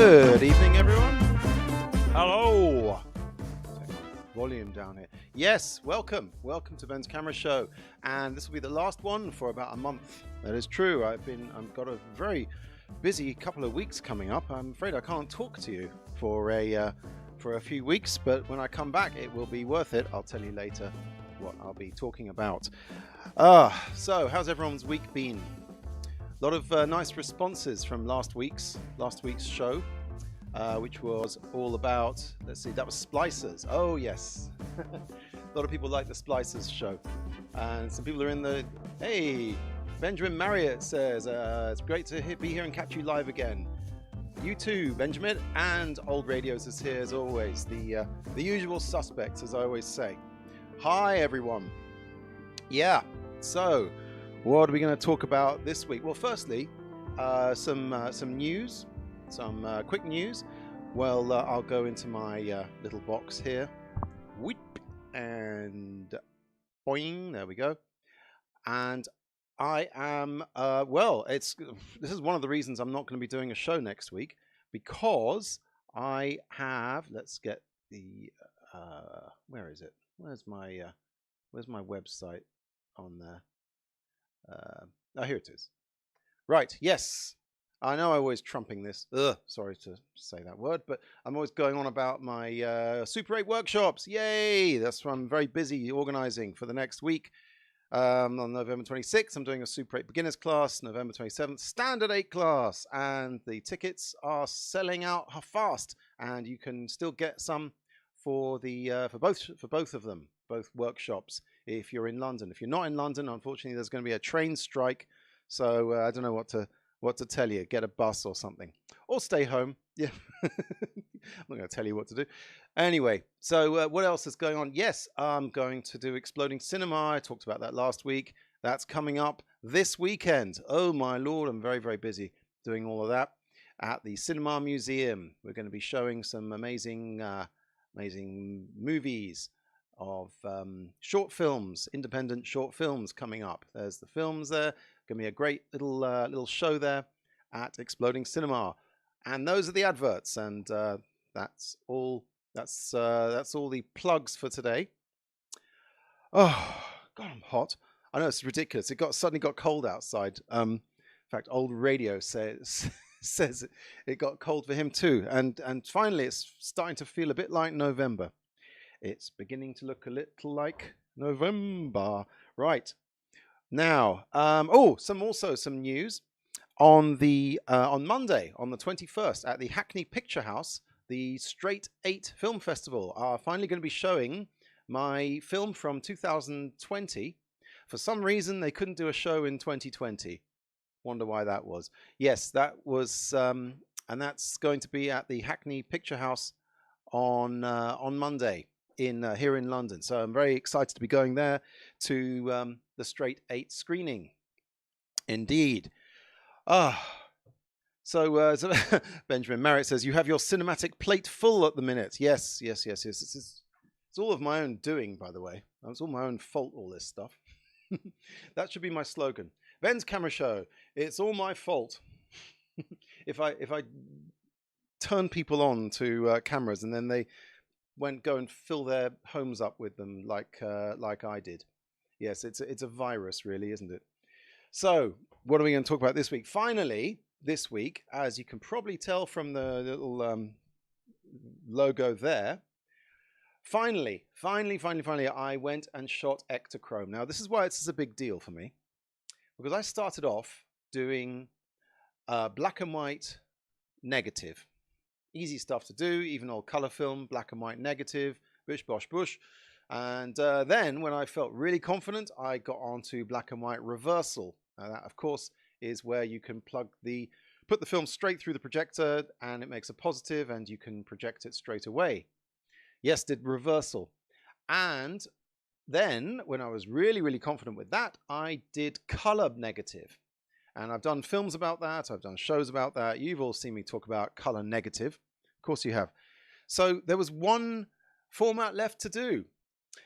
Good evening, everyone. Hello. Volume down here. Yes, welcome to Ben's Camera Show, and this will be the last one for about a month. That is true. I've got a very busy couple of weeks coming up. I'm afraid I can't talk to you for a few weeks, but when I come back, it will be worth it. I'll tell you later what I'll be talking about. So how's everyone's week been? A lot of nice responses from last week's show, which was all about, let's see, that was splicers. Oh yes, a lot of people like the splicers show, and some people are in the, hey, Benjamin Marriott says, it's great to be here and catch you live again. You too, Benjamin, and Old Radios is here as always, the usual suspects, as I always say. Hi everyone. Yeah, so what are we going to talk about this week? Well, firstly, some news, some quick news. Well, I'll go into my little box here. Whoop, and boing, there we go. And I am, this is one of the reasons I'm not going to be doing a show next week, because I have, let's get the, where is it? Where's my website on there? Oh, here it is. Right, yes. I know I'm always trumping this. Sorry to say that word, but I'm always going on about my Super 8 workshops. Yay! That's what I'm very busy organizing for the next week. On November 26th, I'm doing a Super 8 beginners class. November 27th, Standard 8 class. And the tickets are selling out fast. And you can still get some for both of them, both workshops, if you're in London. If you're not in London, unfortunately, there's going to be a train strike. So I don't know what to tell you. Get a bus or something, or stay home. Yeah, I'm not going to tell you what to do. Anyway, so what else is going on? Yes, I'm going to do Exploding Cinema. I talked about that last week. That's coming up this weekend. Oh my Lord, I'm very, very busy doing all of that at the Cinema Museum. We're going to be showing some amazing movies of short films, independent short films coming up. There's the films there. Going to be a great little show there at Exploding Cinema, and those are the adverts, and that's all. That's all the plugs for today. Oh God, I'm hot. I know it's ridiculous. It suddenly got cold outside. In fact, Old Radio says it got cold for him too, and finally it's starting to feel a bit like November. It's beginning to look a little like November. Right. Now, some news on on Monday, on the 21st, at the Hackney Picture House, the Straight 8 Film Festival are finally going to be showing my film from 2020. For some reason, they couldn't do a show in 2020. Wonder why that was. Yes, that was, and that's going to be at the Hackney Picture House on Monday here in London. So I'm very excited to be going there to the Straight 8 screening. Indeed. So Benjamin Marriott says, you have your cinematic plate full at the minute. Yes. It's all of my own doing, by the way. It's all my own fault, all this stuff. That should be my slogan. Ben's Camera Show. It's all my fault. If I turn people on to cameras and then they go and fill their homes up with them like I did. Yes, it's a virus, really, isn't it? So, what are we going to talk about this week? Finally, this week, as you can probably tell from the little logo there, finally, I went and shot Ektachrome. Now, this is why it's a big deal for me, because I started off doing black and white negative. Easy stuff to do, even old color film, black and white negative, bish, bosh, bush. And then when I felt really confident, I got onto black and white reversal. That, of course, is where you can put the film straight through the projector and it makes a positive and you can project it straight away. Yes, did reversal. And then when I was really, really confident with that, I did color negative. And I've done films about that. I've done shows about that. You've all seen me talk about color negative. Of course you have. So there was one format left to do,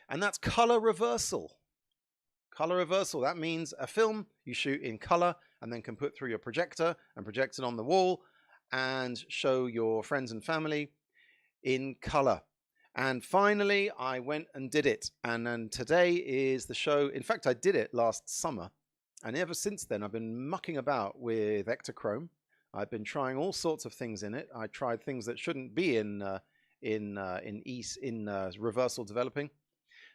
and that's color reversal. Color reversal, that means a film you shoot in color and then can put through your projector and project it on the wall and show your friends and family in color. And finally, I went and did it. And then today is the show. In fact, I did it last summer. And ever since then, I've been mucking about with Ektachrome. I've been trying all sorts of things in it. I tried things that shouldn't be in reversal developing.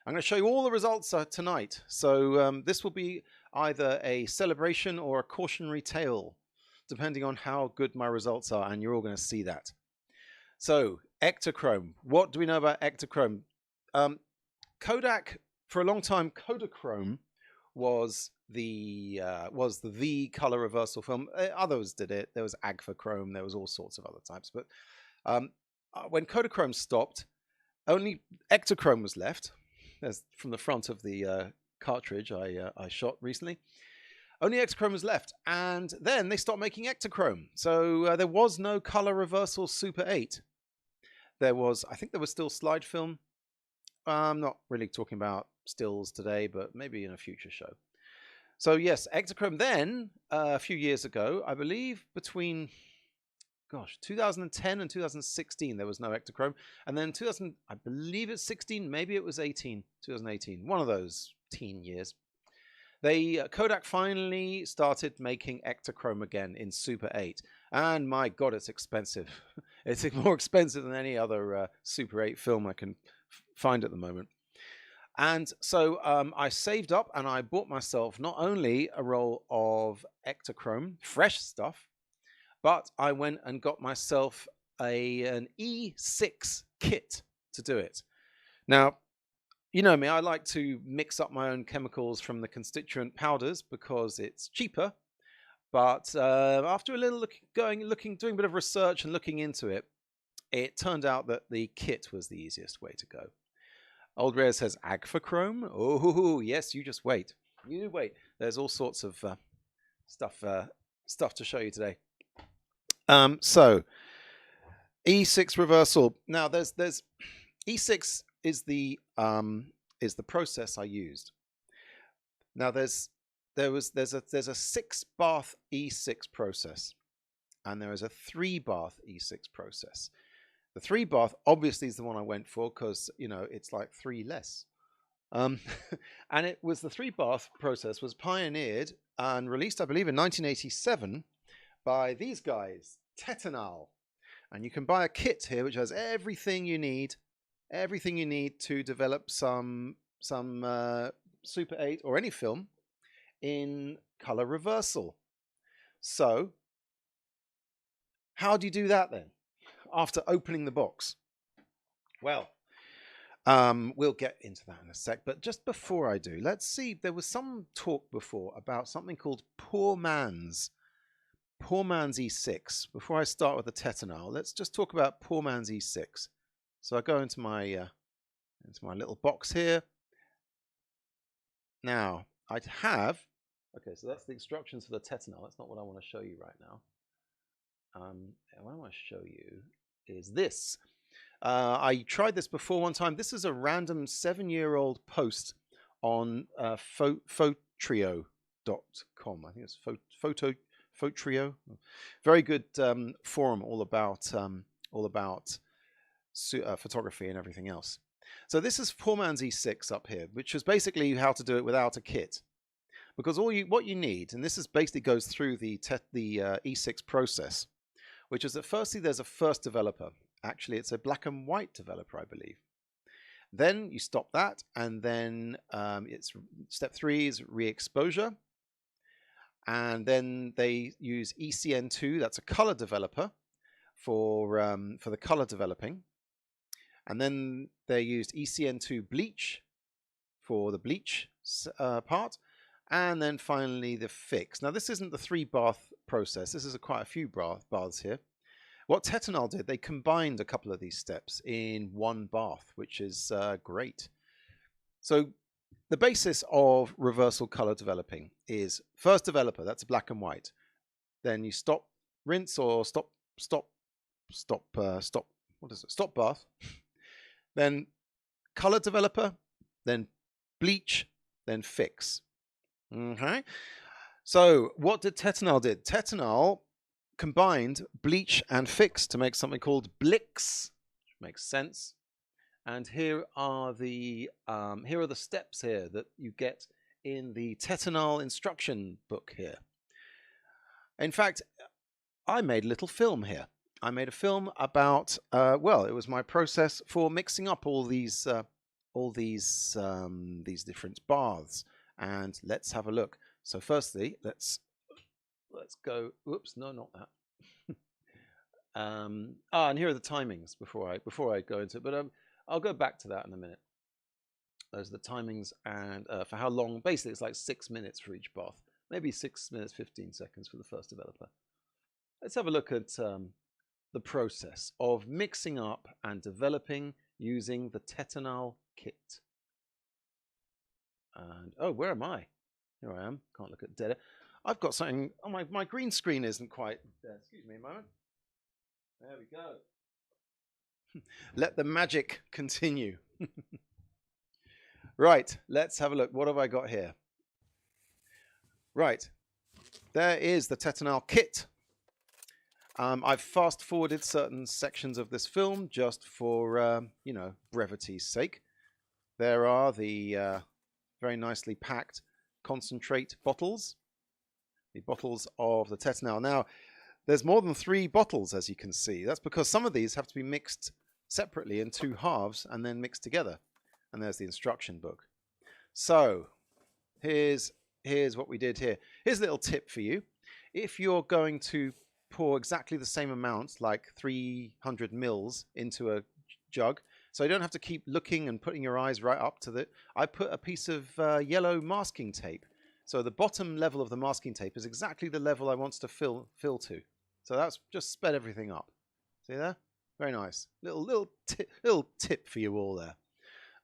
I'm going to show you all the results tonight. So this will be either a celebration or a cautionary tale, depending on how good my results are. And you're all going to see that. So, Ektachrome. What do we know about Ektachrome? Kodak, for a long time, Kodachrome was the color reversal film. Others did it. There was Agfa Chrome. There was all sorts of other types. But when Kodachrome stopped, only Ektachrome was left. There's from the front of the cartridge I shot recently. Only Ektachrome was left, and then they stopped making Ektachrome. So there was no color reversal Super 8. There was, I think there was still slide film. I'm not really talking about stills today, but maybe in a future show. So yes, Ektachrome then, a few years ago, I believe between, 2010 and 2016, there was no Ektachrome. And then I believe it's 16, maybe it was 2018, one of those teen years. Kodak finally started making Ektachrome again in Super 8. And my God, it's expensive. It's more expensive than any other Super 8 film I can find at the moment. And so I saved up and I bought myself not only a roll of Ektachrome, fresh stuff, but I went and got myself an E6 kit to do it. Now, you know me, I like to mix up my own chemicals from the constituent powders because it's cheaper. But after a little doing a bit of research and looking into it, it turned out that the kit was the easiest way to go. Old Rare says Agfa Chrome. Oh, yes, you just wait. You wait. There's all sorts of stuff to show you today. So E6 reversal. Now there's E6 is the process I used. Now there's a 6 bath E6 process, and there is a 3 bath E6 process. The 3 bath obviously is the one I went for because it's like 3 less. And it was the 3 bath process was pioneered and released, I believe, in 1987 by these guys, Tetenal. And you can buy a kit here which has everything you need to develop some Super 8 or any film in color reversal. So how do you do that then after opening the box? Well, we'll get into that in a sec, but just before I do, let's see. There was some talk before about something called poor man's E6. Before I start with the Tetenal, let's just talk about poor man's E6. So I go into my little box here. Now I have, okay, so that's the instructions for the Tetenal. That's not what I want to show you right now. What I want to show you is this. I tried this before one time. This is a random 7-year-old post on Photrio.com. I think it's Photrio. Very good forum all about photography and everything else. So this is poor man's E6 up here, which is basically how to do it without a kit. Because what you need, and this is basically goes through the E6 process, which is that firstly there's a first developer. Actually, it's a black and white developer, I believe. Then you stop that, and then it's step 3 is re-exposure. And then they use ECN2, that's a color developer for the color developing. And then they used ECN2 bleach for the bleach part. And then finally the fix. Now this isn't the 3 bath process. This is quite a few baths here. What Tetenal did, they combined a couple of these steps in one bath, which is great. So the basis of reversal color developing is first developer, that's black and white. Then you stop, rinse or stop bath. Then color developer, then bleach, then fix. Okay. So what did Tetenal did? Tetenal combined bleach and fix to make something called Blix, which makes sense. And here are the steps here that you get in the Tetenal instruction book here. In fact, I made a little film here. I made a film about well, it was my process for mixing up all these different baths. And let's have a look. So firstly, let's go. Whoops, no, not that. And here are the timings before I go into it. But I'll go back to that in a minute. Those are the timings, and for how long. Basically, it's like 6 minutes for each bath. Maybe 6 minutes, 15 seconds for the first developer. Let's have a look at the process of mixing up and developing using the Tetenal kit. And oh, where am I? Here I am. Can't look at data. I've got something. Oh, my green screen isn't quite there. Excuse me a moment. There we go. Let the magic continue. Right, let's have a look. What have I got here? Right, there is the Tetenal kit. I've fast forwarded certain sections of this film just for, you know, brevity's sake. There are the very nicely packed concentrate bottles, the bottles of the Tetenal. Now, there's more than 3 bottles, as you can see. That's because some of these have to be mixed separately in 2 halves and then mixed together. And there's the instruction book. So here's what we did here. Here's a little tip for you. If you're going to pour exactly the same amount, like 300 mils into a jug, so you don't have to keep looking and putting your eyes right up to it, I put a piece of yellow masking tape. So the bottom level of the masking tape is exactly the level I want to fill to. So that's just sped everything up. See there? Very nice. Little tip for you all there.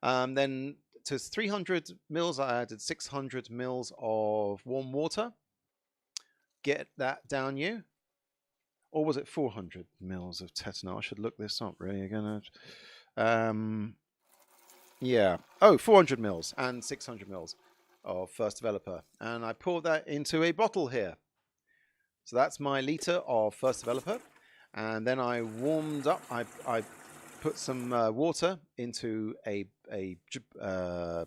Then to 300 mils, I added 600 mils of warm water. Get that down you. Or was it 400 mils of Tetenal? I should look this up, really. Again. Yeah. Oh, 400 mils and 600 mils of first developer. And I poured that into a bottle here. So that's my litre of first developer. And then I warmed up. I put some water into a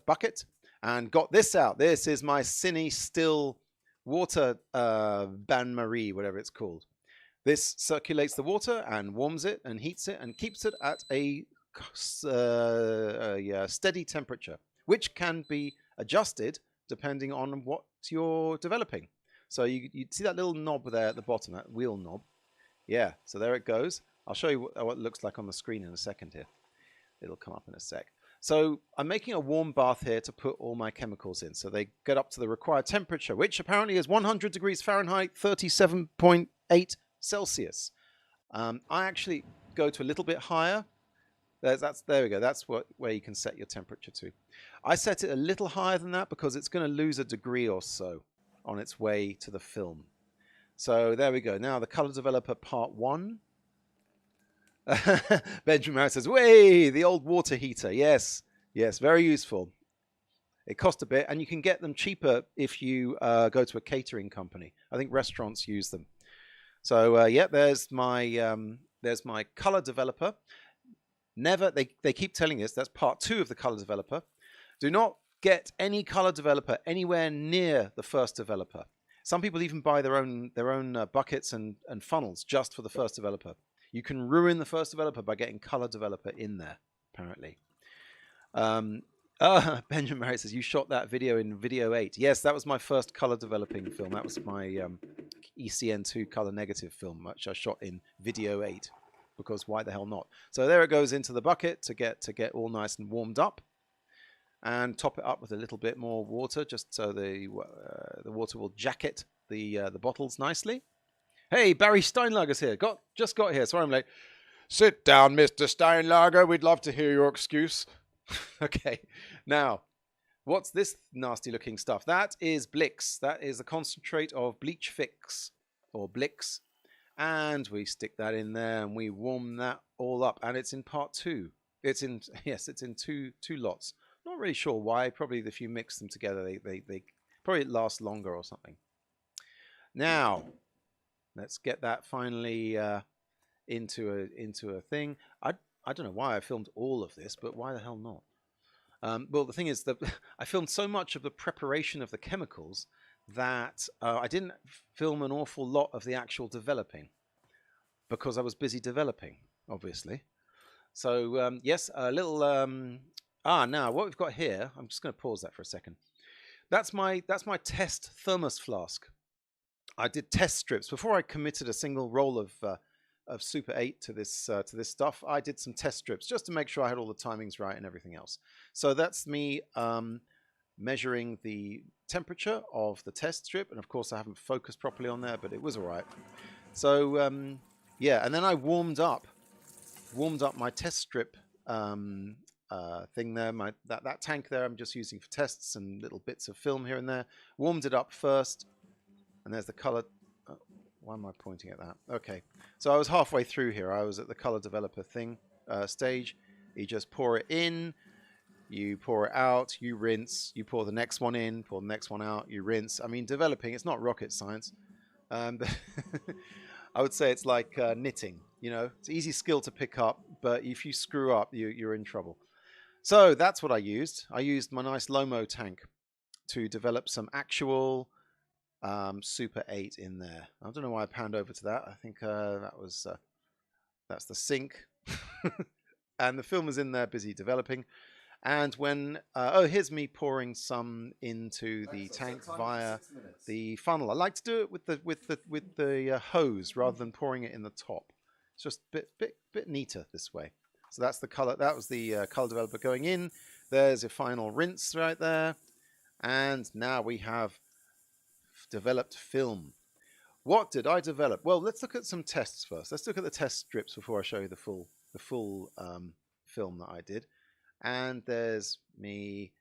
bucket and got this out. This is my Cine Still water bain-marie, whatever it's called. This circulates the water and warms it and heats it and keeps it at a steady temperature, which can be adjusted depending on what you're developing. So you see that little knob there at the bottom, that wheel knob. Yeah, so there it goes. I'll show you what it looks like on the screen in a second here. It'll come up in a sec. So I'm making a warm bath here to put all my chemicals in. So they get up to the required temperature, which apparently is 100 degrees Fahrenheit, 37.8 Celsius. I actually go to a little bit higher. There we go. That's where you can set your temperature to. I set it a little higher than that because it's going to lose a degree or so on its way to the film. So there we go. Now the color developer part 1. Benjamin Merritt says, "Way, the old water heater." Yes, yes, very useful. It cost a bit, and you can get them cheaper if you go to a catering company. I think restaurants use them. So yeah, there's my color developer. Never, they keep telling us that's part 2 of the color developer. Do not get any color developer anywhere near the first developer. Some people even buy their own buckets and funnels just for the first developer. You can ruin the first developer by getting color developer in there, apparently. Benjamin Merritt says, you shot that video in Video 8. Yes, that was my first color developing film. That was my ECN2 color negative film, which I shot in Video 8. Because why the hell not? So there it goes into the bucket to get all nice and warmed up. And top it up with a little bit more water, just so the water will jacket the bottles nicely. Hey, Barry Steinlager's here. Just got here. Sorry I'm late. Sit down, Mr. Steinlager. We'd love to hear your excuse. Okay. Now, what's this nasty looking stuff? That is Blix. That is a concentrate of bleach fix or Blix. And we stick that in there and we warm that all up. And it's in part 2. It's in two lots. Not really sure why. Probably if you mix them together, they probably last longer or something. Now Let's get that finally into a thing. I don't know why I filmed all of this, but why the hell not? Well, the thing is that I filmed so much of the preparation of the chemicals that I didn't film an awful lot of the actual developing because I was busy developing, obviously. So yes, a little. Now what we've got here. I'm just going to pause that for a second. That's my test thermos flask. I did test strips before I committed a single roll of Super 8 to this stuff. I did some test strips just to make sure I had all the timings right and everything else. So that's me measuring the temperature of the test strip, and of course I haven't focused properly on there, but it was all right. So yeah, and then I warmed up my test strip thing there. That tank there I'm just using for tests and little bits of film here and there. Warmed it up first, and there's the color. Why am I pointing at that? Okay, so I was halfway through here. I was at the color developer thing stage. You just pour it in, you pour it out, you rinse, you pour the next one in, pour the next one out, you rinse. I mean, developing, it's not rocket science. But I would say it's like knitting. You know, it's an easy skill to pick up, but if you screw up, you're in trouble. So that's what I used. I used my nice Lomo tank to develop some actual Super 8 in there. I don't know why I panned over to that. I think that's the sink. And the film is in there busy developing. And when here's me pouring some into the tank via the funnel. I like to do it with the hose rather than pouring it in the top. It's just a bit neater this way. So that's the color. That was the color developer going in. There's a final rinse right there, and now we have developed film. What did I develop? Well, let's look at some tests first. Let's look at the test strips before I show you the full film that I did. And there's me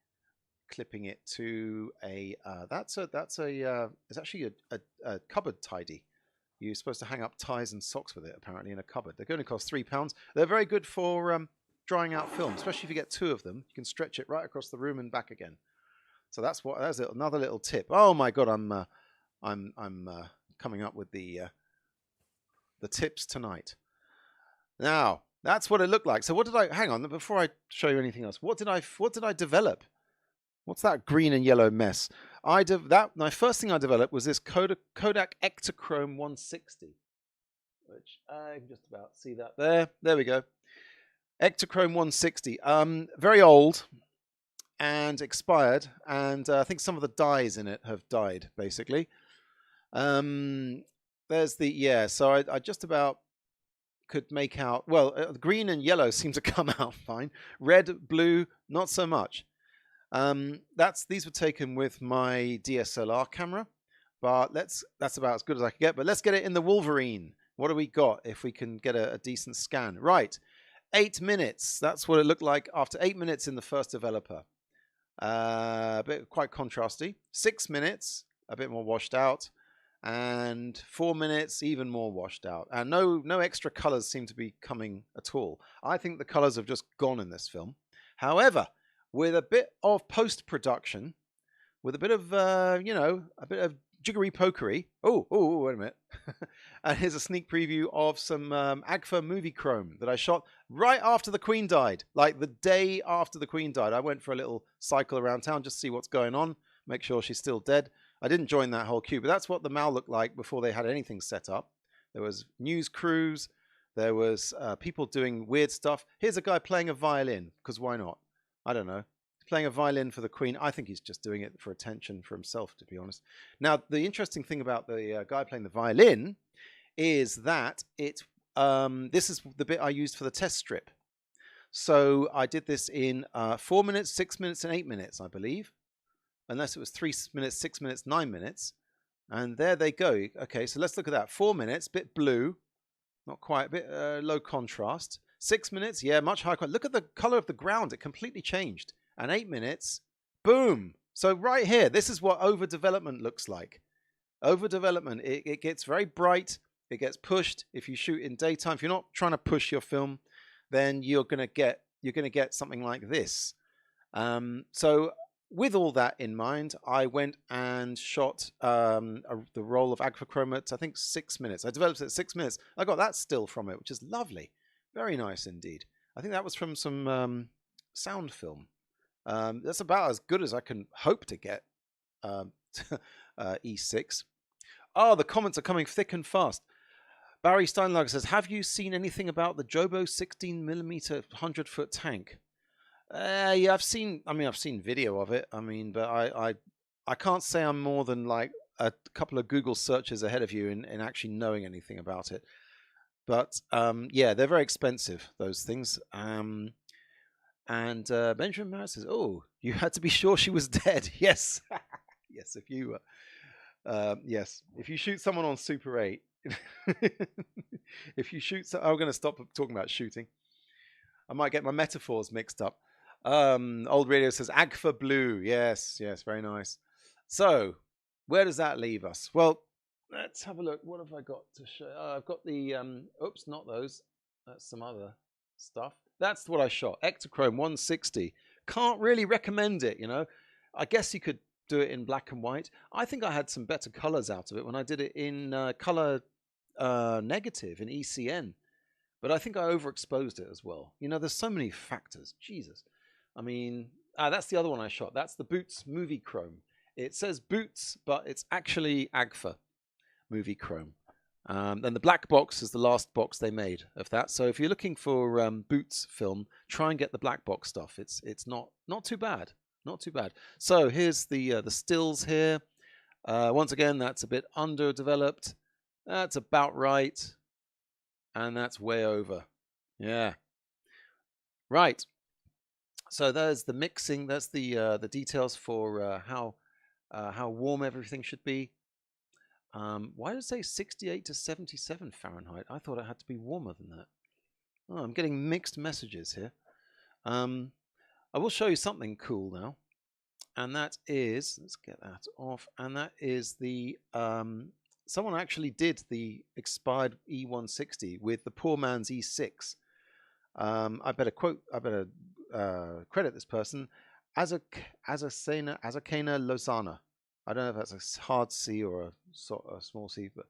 clipping it to a it's actually a cupboard tidy. You're supposed to hang up ties and socks with it apparently in a cupboard. They're going to cost £3. They're very good for drying out film, especially if you get two of them. You can stretch it right across the room and back again. So that's another little tip. Oh my god, I'm coming up with the tips tonight. Now that's what it looked like. So what did I? Hang on, before I show you anything else, what did I develop? What's that green and yellow mess? My first thing I developed was this Kodak Ektachrome 160, which I can just about see that there. There we go. Ektachrome 160. Very old and expired, and I think some of the dyes in it have died, basically. There's the so I just about could make out. Well, green and yellow seem to come out fine. Red, blue, not so much. These were taken with my DSLR camera, but that's about as good as I could get. But let's get it in the Wolverine. What do we got if we can get a decent scan? Right, 8 minutes. That's what it looked like after 8 minutes in the first developer. Quite contrasty. 6 minutes, a bit more washed out, and 4 minutes, even more washed out. And no extra colors seem to be coming at all. I think the colors have just gone in this film. However, with a bit of post-production, with a bit of, a bit of jiggery-pokery. Oh, wait a minute. And here's a sneak preview of some Agfa Moviechrome that I shot right after the Queen died. Like the day after the Queen died. I went for a little cycle around town just to see what's going on, make sure she's still dead. I didn't join that whole queue, but that's what the Mall looked like before they had anything set up. There was news crews. There was people doing weird stuff. Here's a guy playing a violin, because why not? I don't know. He's playing a violin for the Queen. I think he's just doing it for attention for himself, to be honest. Now, the interesting thing about the guy playing the violin is that this is the bit I used for the test strip. So I did this in 4 minutes, 6 minutes, and 8 minutes, I believe. Unless it was 3 minutes, 6 minutes, 9 minutes. And there they go. Okay, so let's look at that. 4 minutes, bit blue. Not quite, a bit low contrast. 6 minutes, yeah, much higher. Look at the color of the ground. It completely changed. And 8 minutes, boom. So right here, this is what overdevelopment looks like. Overdevelopment, it gets very bright. It gets pushed. If you shoot in daytime, if you're not trying to push your film, then you're gonna get something like this. So with all that in mind, I went and shot the roll of Agfa at, I think, 6 minutes. I developed it at 6 minutes. I got that still from it, which is lovely. Very nice indeed. I think that was from some sound film. That's about as good as I can hope to get E6. Oh, the comments are coming thick and fast. Barry Steinlager says, have you seen anything about the Jobo 16mm 100-foot tank? Yeah, I've seen video of it. I mean, but I can't say I'm more than like a couple of Google searches ahead of you in actually knowing anything about it. But yeah, they're very expensive, those things. And Benjamin Maris says, oh, you had to be sure she was dead. Yes. Yes, if you shoot someone on Super 8, if you shoot, I'm going to stop talking about shooting. I might get my metaphors mixed up. Old Radio says Agfa blue. Yes, very nice. So, where does that leave us? Well, let's have a look. What have I got to show? I've got the oops, not those. That's some other stuff. That's what I shot. Ektachrome 160. Can't really recommend it, you know. I guess you could do it in black and white. I think I had some better colors out of it when I did it in color negative in ECN. But I think I overexposed it as well. You know, there's so many factors. Jesus. I mean, that's the other one I shot. That's the Boots Moviechrome. It says Boots, but it's actually Agfa Moviechrome. Then the black box is the last box they made of that. So if you're looking for Boots film, try and get the black box stuff. It's not too bad. Not too bad. So here's the stills here. Once again, that's a bit underdeveloped. That's about right. And that's way over. Yeah. Right. So there's the mixing. That's the details for how warm everything should be. Why did it say 68 to 77 Fahrenheit? I thought it had to be warmer than that. Oh, I'm getting mixed messages here. I will show you something cool now. And that is, let's get that off. And that is the, someone actually did the expired E160 with the poor man's E6. I better credit this person, Azakena Lozana. I don't know if that's a hard C or a small C, but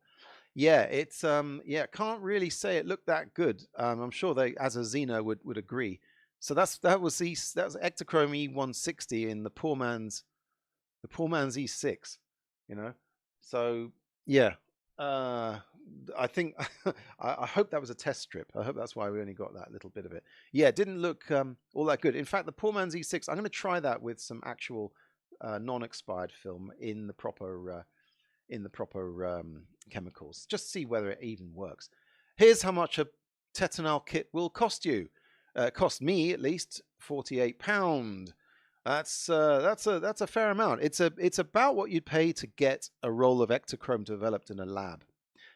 yeah, it's can't really say it looked that good. I'm sure they, as a Xena, would agree. So that was Ektachrome E160 in the poor man's E6, you know. So yeah, I think I hope that was a test strip. I hope that's why we only got that little bit of it. Yeah, it didn't look all that good. In fact, the poor man's E6, I'm going to try that with some actual non-expired film in the proper chemicals, just see whether it even works. Here's how much a Tetenal kit will cost you. Cost me at least £48. That's a fair amount. It's about what you'd pay to get a roll of Ektachrome developed in a lab.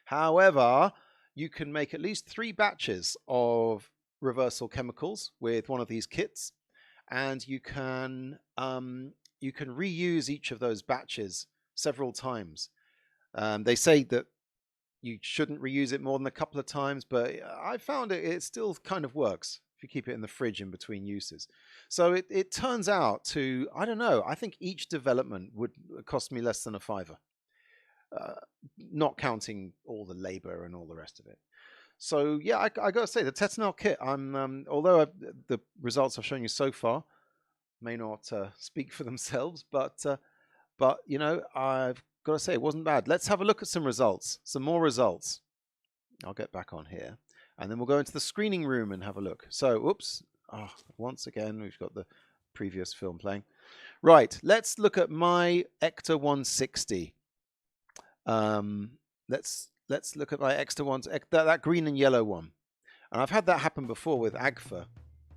However, you can make at least 3 batches of reversal chemicals with one of these kits, and you can reuse each of those batches several times. They say that you shouldn't reuse it more than a couple of times, but I found it still kind of works if you keep it in the fridge in between uses. So it turns out to, I don't know, I think each development would cost me less than a £5, not counting all the labor and all the rest of it. So yeah, I gotta say, the Tetenal kit, although the results I've shown you so far may not speak for themselves, but you know, I've got to say it wasn't bad. Let's have a look at some results, some more results. I'll get back on here, and then we'll go into the screening room and have a look. So, oops, once again we've got the previous film playing. Right, let's look at my Ekta 160. Let's look at my Ekta ones, that green and yellow one, and I've had that happen before with Agfa.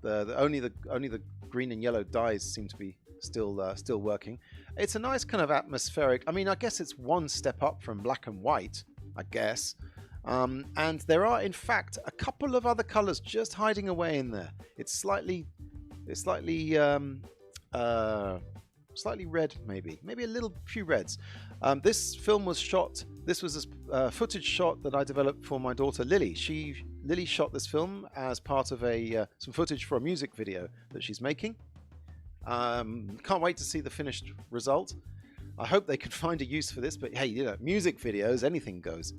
Only the green and yellow dyes seem to be still working. It's a nice kind of atmospheric. I mean, I guess it's one step up from black and white, I guess. And there are, in fact, a couple of other colors just hiding away in there. It's slightly red, maybe a few reds. This film was shot. This was a footage shot that I developed for my daughter Lily. Lily shot this film as part of some footage for a music video that she's making. Can't wait to see the finished result. I hope they could find a use for this, but hey, you know, music videos, anything goes.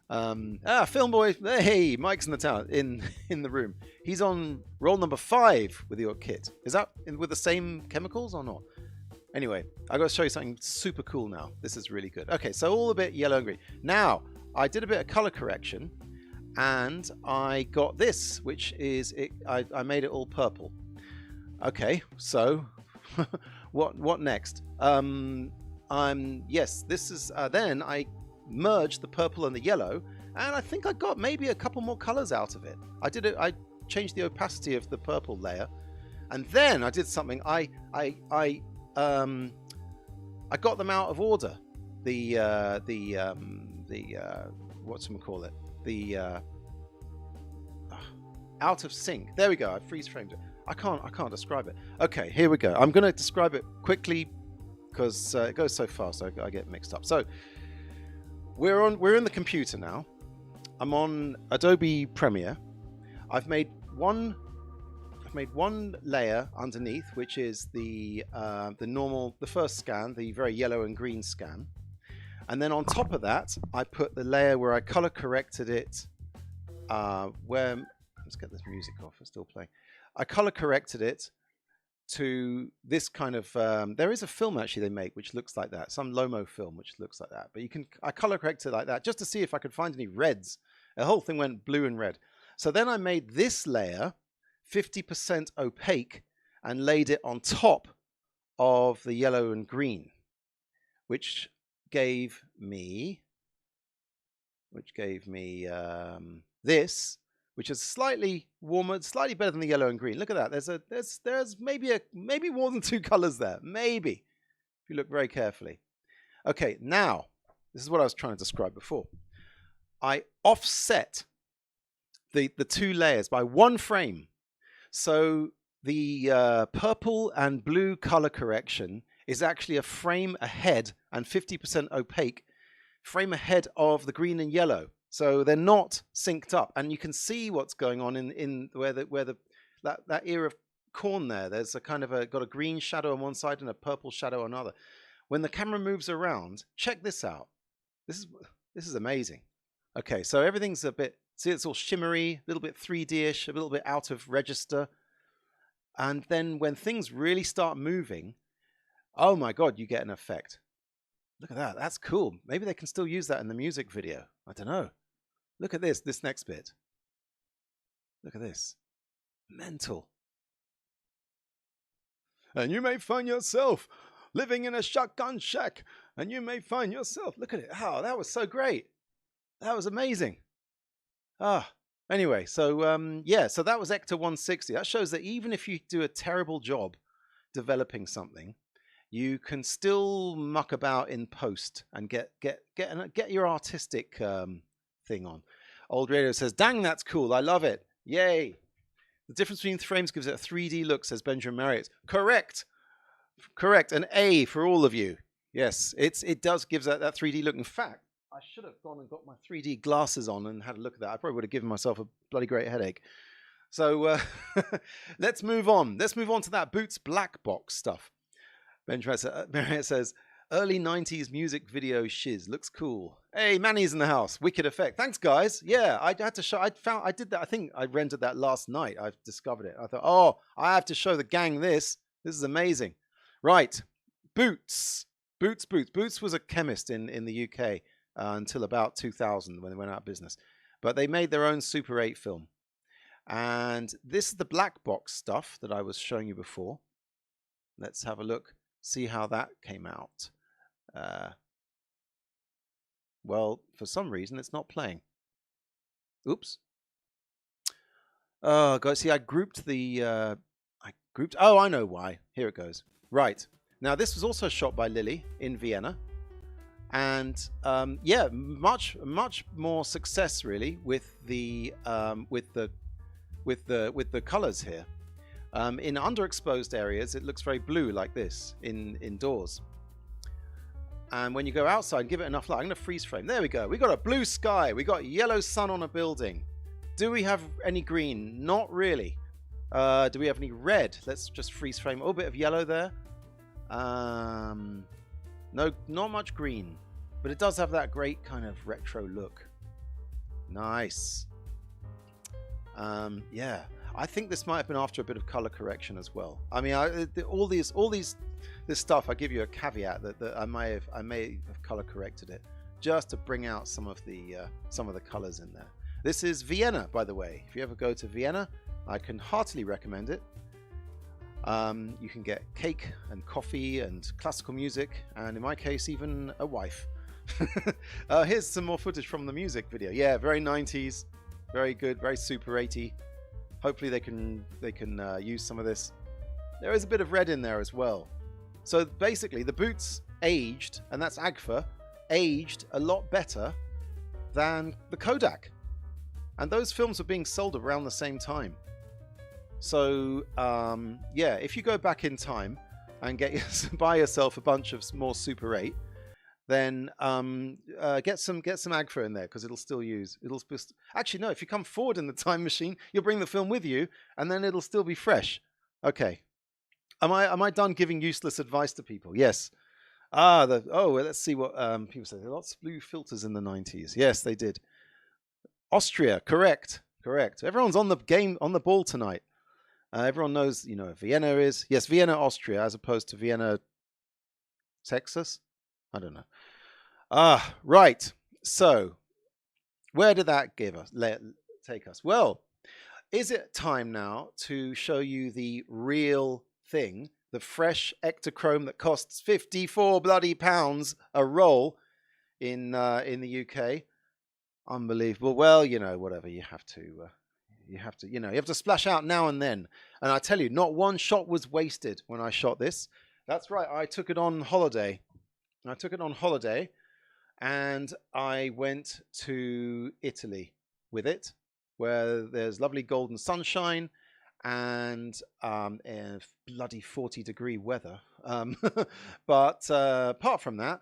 Film boy, hey, Mike's in the town, in the room. He's on roll number 5 with your kit. Is that with the same chemicals or not? Anyway, I got to show you something super cool now. This is really good. Okay, so all a bit yellow and green. Now, I did a bit of color correction, and I got this, which is I made it all purple. Okay, so what next? Yes, this is then I merged the purple and the yellow, and I think I got maybe a couple more colors out of it. I changed the opacity of the purple layer, and then I did something. I got them out of order. Whatchamacallit? Out of sync. There we go. I freeze framed it. I can't describe it. Okay, here we go. I'm going to describe it quickly because it goes so fast. I get mixed up. So we're in the computer now. I'm on Adobe Premiere. I've made one layer underneath, which is the first scan, the very yellow and green scan, and then on top of that, I put the layer where I color corrected it. Let's get this music off. It's still playing. I color corrected it to this kind of. There is a film actually they make which looks like that. Some Lomo film which looks like that. But I color corrected it like that just to see if I could find any reds. The whole thing went blue and red. So then I made this layer 50% opaque and laid it on top of the yellow and green, which gave me this, which is slightly warmer, slightly better than the yellow and green. Look at that. There's maybe more than 2 colors there. Maybe, if you look very carefully. Okay, now this is what I was trying to describe before. I offset the 2 layers by 1 frame. So the purple and blue color correction is actually a frame ahead and 50% opaque frame ahead of the green and yellow. So they're not synced up, and you can see what's going on in where that ear of corn there. There's a kind of got a green shadow on one side and a purple shadow on another. When the camera moves around, check this out. This is amazing. Okay, so everything's a bit. See, it's all shimmery, a little bit 3D-ish, a little bit out of register. And then when things really start moving, oh my God, you get an effect. Look at that. That's cool. Maybe they can still use that in the music video. I don't know. Look at this next bit. Look at this. Mental. And you may find yourself living in a shotgun shack, and you may find yourself, look at it. Oh, that was so great. That was amazing. Anyway, so yeah, so that was Ekta 160. That shows that even if you do a terrible job developing something, you can still muck about in post and get your artistic thing on. Old Radio says, "Dang, that's cool. I love it. Yay!" The difference between frames gives it a 3D look, says Benjamin Marriott. Correct. An A for all of you. Yes, it does give that 3D look. In fact, I should have gone and got my 3D glasses on and had a look at that. I probably would have given myself a bloody great headache. So let's move on. Let's move on to that Boots black box stuff. Benjamin Marriott says, early 90s music video shiz. Looks cool. Hey, Manny's in the house. Wicked effect. Thanks, guys. Yeah, I had to show. I did that. I think I rented that last night. I've discovered it. I thought, oh, I have to show the gang this. This is amazing. Right. Boots. Boots was a chemist in the UK until about 2000 when they went out of business. But they made their own Super 8 film. And this is the black box stuff that I was showing you before. Let's have a look. See how that came out. Well, for some reason, it's not playing. Oops. Oh, guys, see, I grouped the... Oh, I know why. Here it goes. Right. Now, this was also shot by Lily in Vienna. And, yeah, much more success, really, with the colors here. In underexposed areas, it looks very blue like this indoors. And when you go outside and give it enough light, I'm going to freeze frame. There we go. We got a blue sky. We got yellow sun on a building. Do we have any green? Not really. Do we have any red? Let's just freeze frame. Oh, a bit of yellow there. No, not much green, but it does have that great kind of retro look. Nice. Yeah, I think this might have been after a bit of color correction as well. I mean, this stuff, I give you a caveat that I may have color corrected it just to bring out some of the colors in there. This is Vienna, by the way. If you ever go to Vienna, I can heartily recommend it. You can get cake and coffee and classical music, and in my case, even a wife. Here's some more footage from the music video. Yeah, very 90s, very good, very super 80. Hopefully they can use some of this. There is a bit of red in there as well. So basically, the Boots aged, and that's Agfa, aged a lot better than the Kodak. And those films were being sold around the same time. So, yeah, if you go back in time and buy yourself a bunch of more Super 8, then get some Agfa in there, because it'll still use. Actually, no, if you come forward in the time machine, you'll bring the film with you, and then it'll still be fresh. Okay. Am I done giving useless advice to people? Yes. Let's see what people say. There are lots of blue filters in the 90s. Yes, they did. Austria, correct. Everyone's on the ball tonight. Everyone knows, Vienna is. Yes, Vienna, Austria, as opposed to Vienna, Texas. I don't know. Right. So, where did that take us? Well, is it time now to show you the real thing, the fresh Ektachrome that costs 54 bloody pounds a roll in the UK? Unbelievable. Well, whatever, you have to splash out now and then. And I tell you, not one shot was wasted when I shot this. That's right, I took it on holiday. And I went to Italy with it, where there's lovely golden sunshine and bloody 40-degree weather. But apart from that,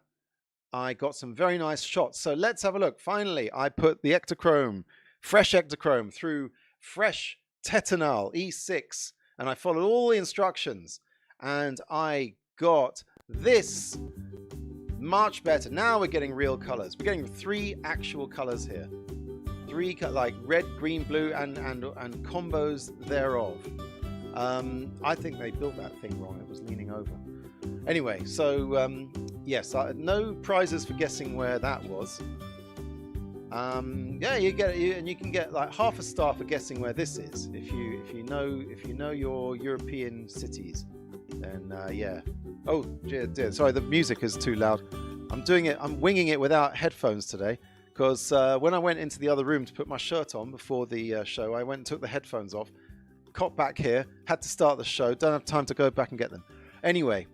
I got some very nice shots. So let's have a look. Finally, I put the Ektachrome, fresh Ektachrome, through fresh Tetenal E6, and I followed all the instructions, and I got this much better. Now we're getting real colors. We're getting 3 actual colors here. 3 like red, green, blue, and combos thereof. I think they built that thing wrong. It was leaning over. Anyway, so yes, no prizes for guessing where that was. Yeah, you get it, and you can get like half a star for guessing where this is if you know your European cities. Then yeah. Oh dear, sorry, the music is too loud. I'm winging it without headphones today, because when I went into the other room to put my shirt on before the show, I went and took the headphones off, got back here, had to start the show, don't have time to go back and get them. Anyway,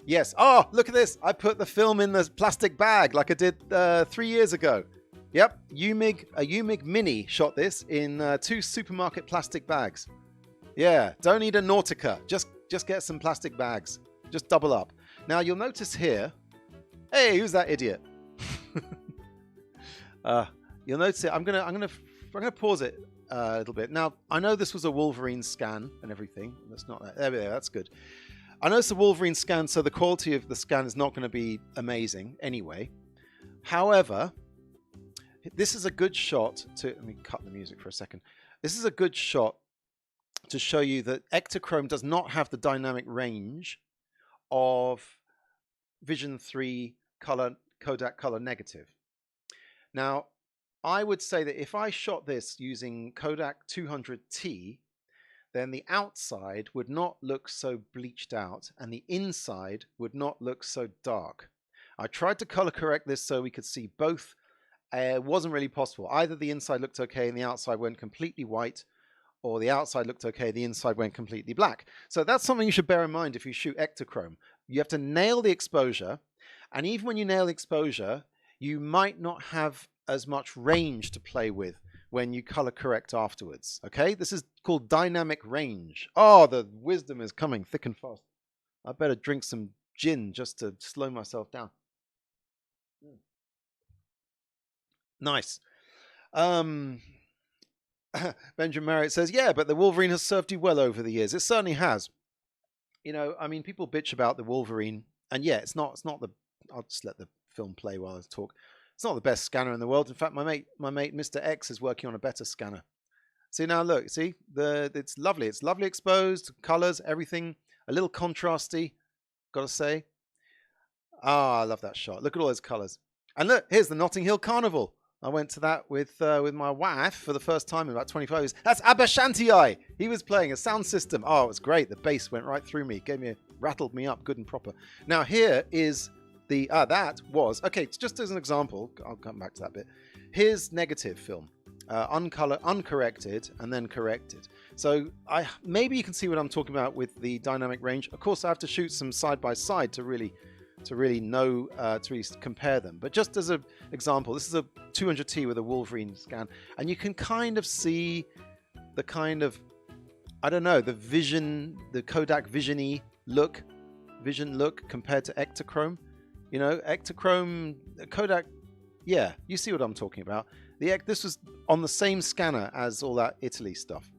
yes. Oh, look at this! I put the film in the plastic bag like I did 3 years ago. Yep, a UMIG Mini shot this in 2 supermarket plastic bags. Yeah, don't need a Nautica. Just get some plastic bags. Just double up. Now you'll notice here. Hey, who's that idiot? You'll notice it. I'm gonna pause it a little bit. Now I know this was a Wolverine scan and everything. That's not that. There we go. That's good. I know it's a Wolverine scan, so the quality of the scan is not going to be amazing anyway. However, this is a good shot to. Let me cut the music for a second. This is a good shot to show you that Ektachrome does not have the dynamic range of Vision 3 color Kodak color negative. Now, I would say that if I shot this using Kodak 200T, then the outside would not look so bleached out and the inside would not look so dark. I tried to color correct this so we could see both. It wasn't really possible. Either the inside looked okay and the outside went completely white, or the outside looked okay, the inside went completely black. So that's something you should bear in mind if you shoot Ektachrome. You have to nail the exposure, and even when you nail the exposure, you might not have as much range to play with when you color correct afterwards. Okay, this is called dynamic range. Oh, the wisdom is coming thick and fast. I better drink some gin just to slow myself down. Nice. Benjamin Marriott says, yeah, but the Wolverine has served you well over the years. It certainly has. You know, I mean, people bitch about the Wolverine, and yeah, it's not the. I'll just let the film play while I talk. It's not the best scanner in the world. In fact, my mate, Mr. X, is working on a better scanner. See now, look, see it's lovely. It's lovely exposed colors, everything, a little contrasty. Got to say, I love that shot. Look at all those colors. And look, here's the Notting Hill Carnival. I went to that with my wife for the first time in about 25 years. That's Abashanti. He was playing a sound system. Oh, it was great. The bass went right through me, rattled me up good and proper. Now here is the that was okay. Just as an example, I'll come back to that bit. Here's negative film, uncorrected, and then corrected. So maybe you can see what I'm talking about with the dynamic range. Of course, I have to shoot some side by side to really know, to really compare them. But just as an example, this is a 200T with a Wolverine scan, and you can kind of see the kind of, I don't know, the Kodak vision look compared to Ektachrome. You know, Ektachrome, Kodak, yeah, you see what I'm talking about. This was on the same scanner as all that Italy stuff.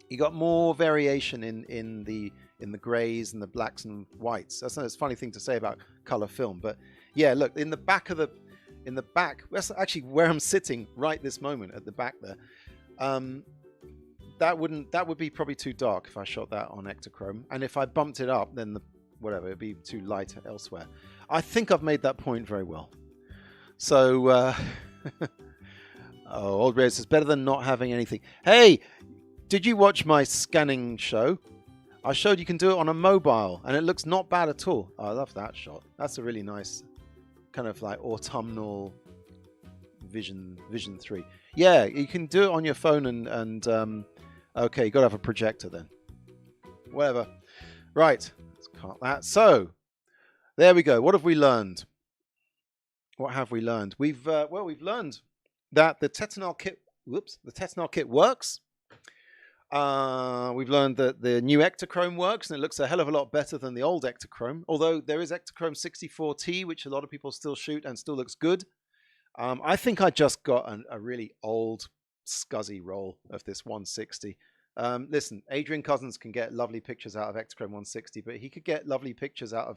You got more variation in the greys and the blacks and whites. That's a funny thing to say about color film, but yeah, look, in the back, that's actually where I'm sitting right this moment, at the back there. That would be probably too dark if I shot that on Ektachrome, and if I bumped it up, then it'd be too light elsewhere. I think I've made that point very well. So Old Red says better than not having anything. Hey, did you watch my scanning show? I showed you can do it on a mobile, and it looks not bad at all. Oh, I love that shot. That's a really nice kind of like autumnal Vision 3. Yeah, you can do it on your phone and okay, you got to have a projector then. Whatever. Right, let's cut that. So, there we go. What have we learned? What have we learned? We've learned that the Tetenal kit. The Tetenal kit works. We've learned that the new Ektachrome works, and it looks a hell of a lot better than the old Ektachrome. Although there is Ektachrome 64T, which a lot of people still shoot and still looks good. I think I just got a really old, scuzzy roll of this 160. Listen, Adrian Cousins can get lovely pictures out of Ektachrome 160, but he could get lovely pictures out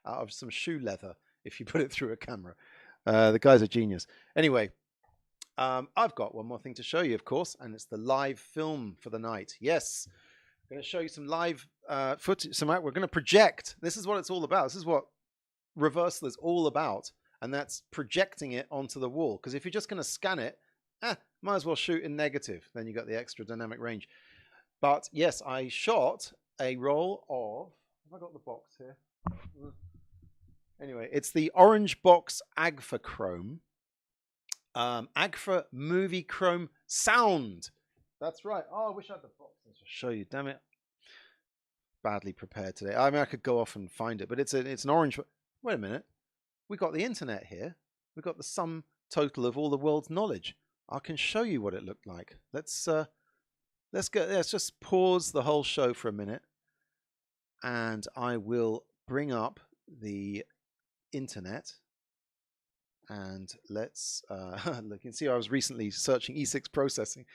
of some shoe leather if you put it through a camera. The guy's a genius. Anyway. I've got one more thing to show you, of course, and it's the live film for the night. Yes, I'm going to show you some live footage. We're going to project. This is what it's all about. This is what reversal is all about, and that's projecting it onto the wall. Because if you're just going to scan it, might as well shoot in negative. Then you got the extra dynamic range. But yes, I shot a roll of. Have I got the box here? Anyway, it's the orange box Agfa Chrome. Agfa Moviechrome sound. That's right. Oh, I wish I had the box to show you. Damn it. Badly prepared today. I mean, I could go off and find it, but it's an orange. Wait a minute. We got the internet here. We got the sum total of all the world's knowledge. I can show you what it looked like. Let's just pause the whole show for a minute, and I will bring up the internet. And let's look. You can see I was recently searching E6 processing.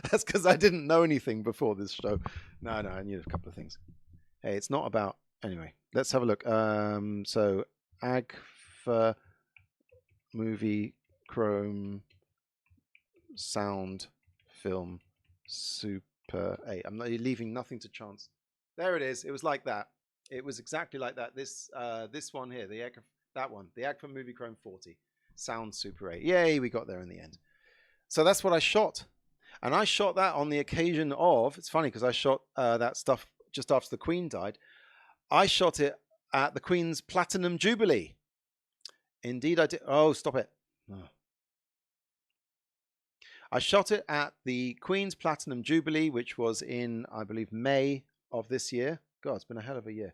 That's because I didn't know anything before this show. No, I knew a couple of things. Hey, it's not about. Anyway, let's have a look. So Agfa Moviechrome sound film Super 8. I'm not leaving nothing to chance. There it is. It was like that. It was exactly like that. This one here, the Agfa Moviechrome 40 sound Super 8. Yay, we got there in the end. So that's what I shot, and I shot that on the occasion of. It's funny because I shot that stuff just after the Queen died. I shot it at the Queen's Platinum Jubilee. Indeed, I did. Oh, stop it! Oh. I shot it at the Queen's Platinum Jubilee, which was in, I believe, May of this year. God, it's been a hell of a year.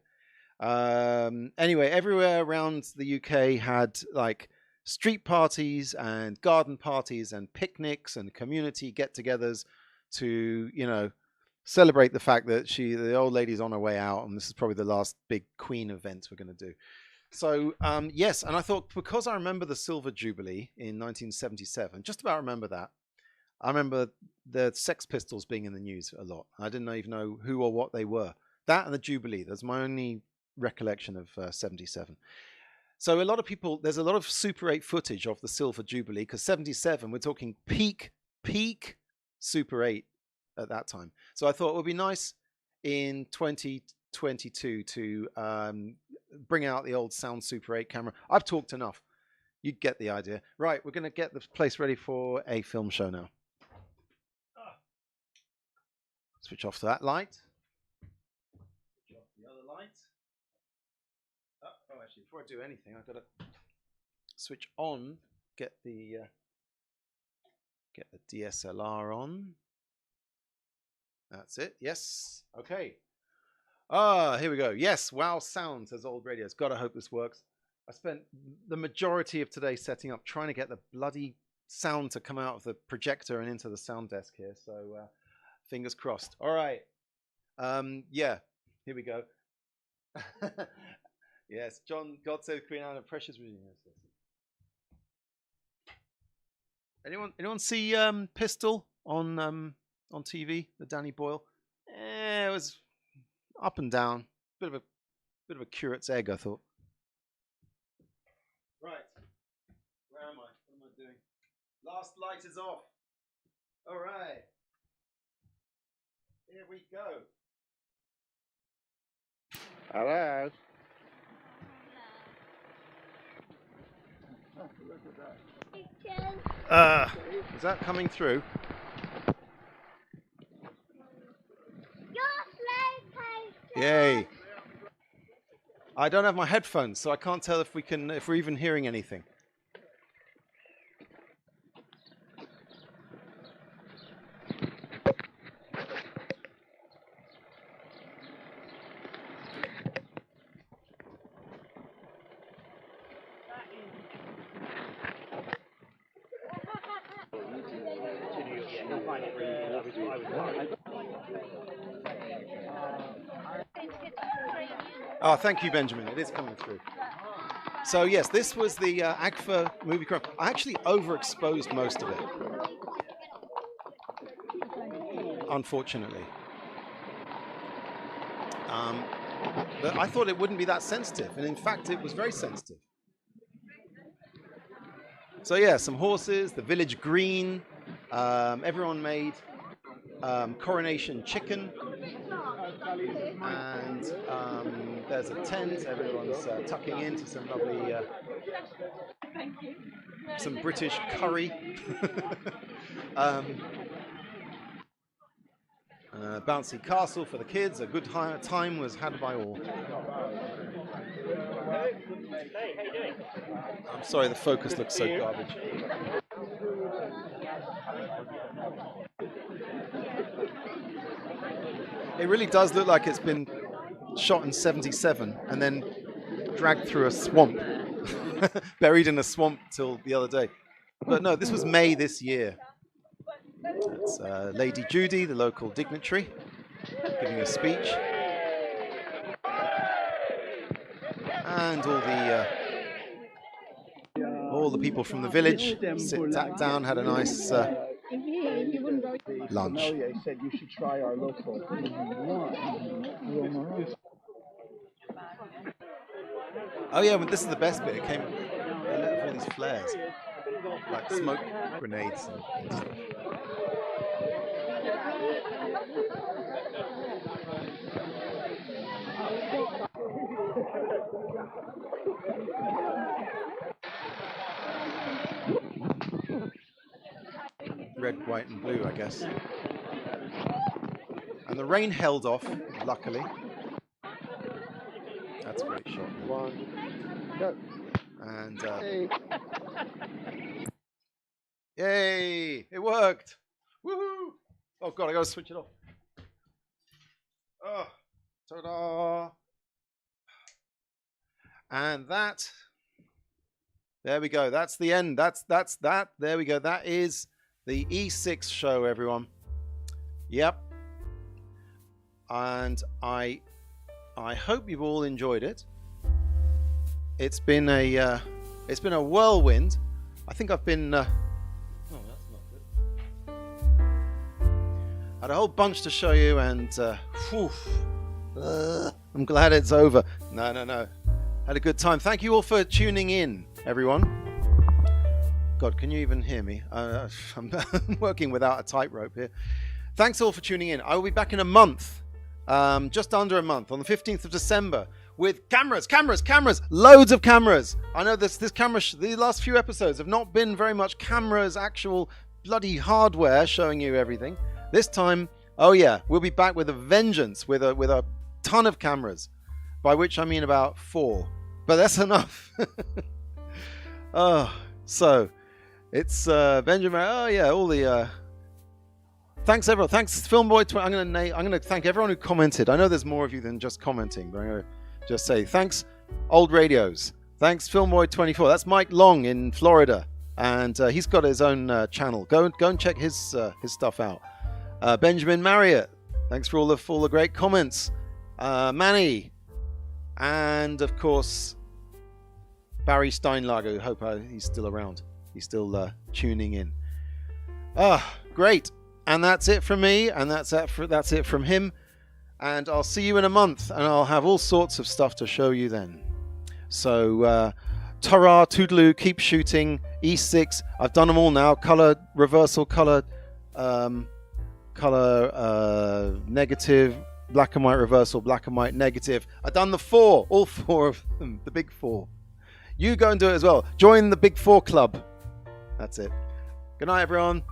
Anyway, everywhere around the UK had like street parties and garden parties and picnics and community get-togethers to, you know, celebrate the fact that the old lady's on her way out, and this is probably the last big Queen event we're going to do. So yes, and I thought, because I remember the Silver Jubilee in 1977, just about remember that, I remember the Sex Pistols being in the news a lot. I didn't even know who or what they were. That and the Jubilee. That's my only recollection of 77. So a lot of people, there's a lot of Super 8 footage of the Silver Jubilee, because 77, we're talking peak Super 8 at that time. So I thought it would be nice in 2022 to bring out the old Sound Super 8 camera. I've talked enough. You get the idea. Right, we're going to get the place ready for a film show now. Switch off that light. Switch off the other light. Oh, actually, before I do anything, I've got to switch on. Get the DSLR on. That's it. Yes. Okay. Here we go. Yes. Wow. Sound, says Old Radios. God, I hope this works. I spent the majority of today setting up, trying to get the bloody sound to come out of the projector and into the sound desk here. So fingers crossed. All right. Yeah. Here we go. Yes. John, God save Queen Anne, precious reading. Anyone see Pistol on TV? The Danny Boyle. It was up and down. Bit of a curate's egg, I thought. Right. Where am I? What am I doing? Last light is off. All right. Here we go. Hello. Is that coming through? Yay. I don't have my headphones, so I can't tell if we're even hearing anything. Oh, thank you, Benjamin. It is coming through. So yes, this was the Agfa Moviechrome. I actually overexposed most of it, unfortunately. But I thought it wouldn't be that sensitive, and in fact, it was very sensitive. So yeah, some horses, the village green. Everyone made coronation chicken, and there's a tent. Everyone's tucking into some lovely, some British curry. Bouncy castle for the kids. A good time was had by all. I'm sorry, the focus looks so garbage. It really does look like it's been shot in 77 and then dragged through a swamp, buried in a swamp till the other day. But no, this was May this year. It's Lady Judy, the local dignitary, giving a speech. And all the people from the village sat down, had a nice lunch. He said you should try our local. Oh yeah, but this is the best bit. It came with all these flares, like smoke grenades. Red, white, and blue, I guess. And the rain held off, luckily. That's a great shot. One, go. And yay! It worked! Woohoo! Oh god, I gotta switch it off. Oh, ta-da! And that. There we go. That's the end. That's that. There we go. That is the E6 show, everyone. Yep. And I hope you've all enjoyed it. It's been a whirlwind. I think I've been. Oh, that's not good. Had a whole bunch to show you, and I'm glad it's over. No. Had a good time. Thank you all for tuning in, everyone. God, can you even hear me? I'm working without a tightrope here. Thanks all for tuning in. I will be back in a month, just under a month, on the 15th of December, with cameras, loads of cameras. I know this camera, the last few episodes have not been very much cameras, actual bloody hardware showing you everything. This time, oh yeah, we'll be back with a vengeance, with a ton of cameras, by which I mean about 4, but that's enough. So it's Benjamin. Oh yeah, all the. Thanks everyone. Thanks Filmboy. I'm gonna thank everyone who commented. I know there's more of you than just commenting, but I'm gonna just say thanks, Old Radios. Thanks Filmboy24. That's Mike Long in Florida, and he's got his own channel. Go and check his stuff out. Benjamin Marriott. Thanks for all the great comments. Manny, and of course Barry Steinlager. Hope he's still around. He's still tuning in. Great. And that's it from me, and that's it from him. And I'll see you in a month, and I'll have all sorts of stuff to show you then. So, ta-ra, toodaloo, keep shooting. E6, I've done them all now. Color, reversal, color, negative, black and white reversal, black and white negative. I've done the 4, all 4 of them, the big 4. You go and do it as well. Join the big 4 club. That's it. Good night, everyone.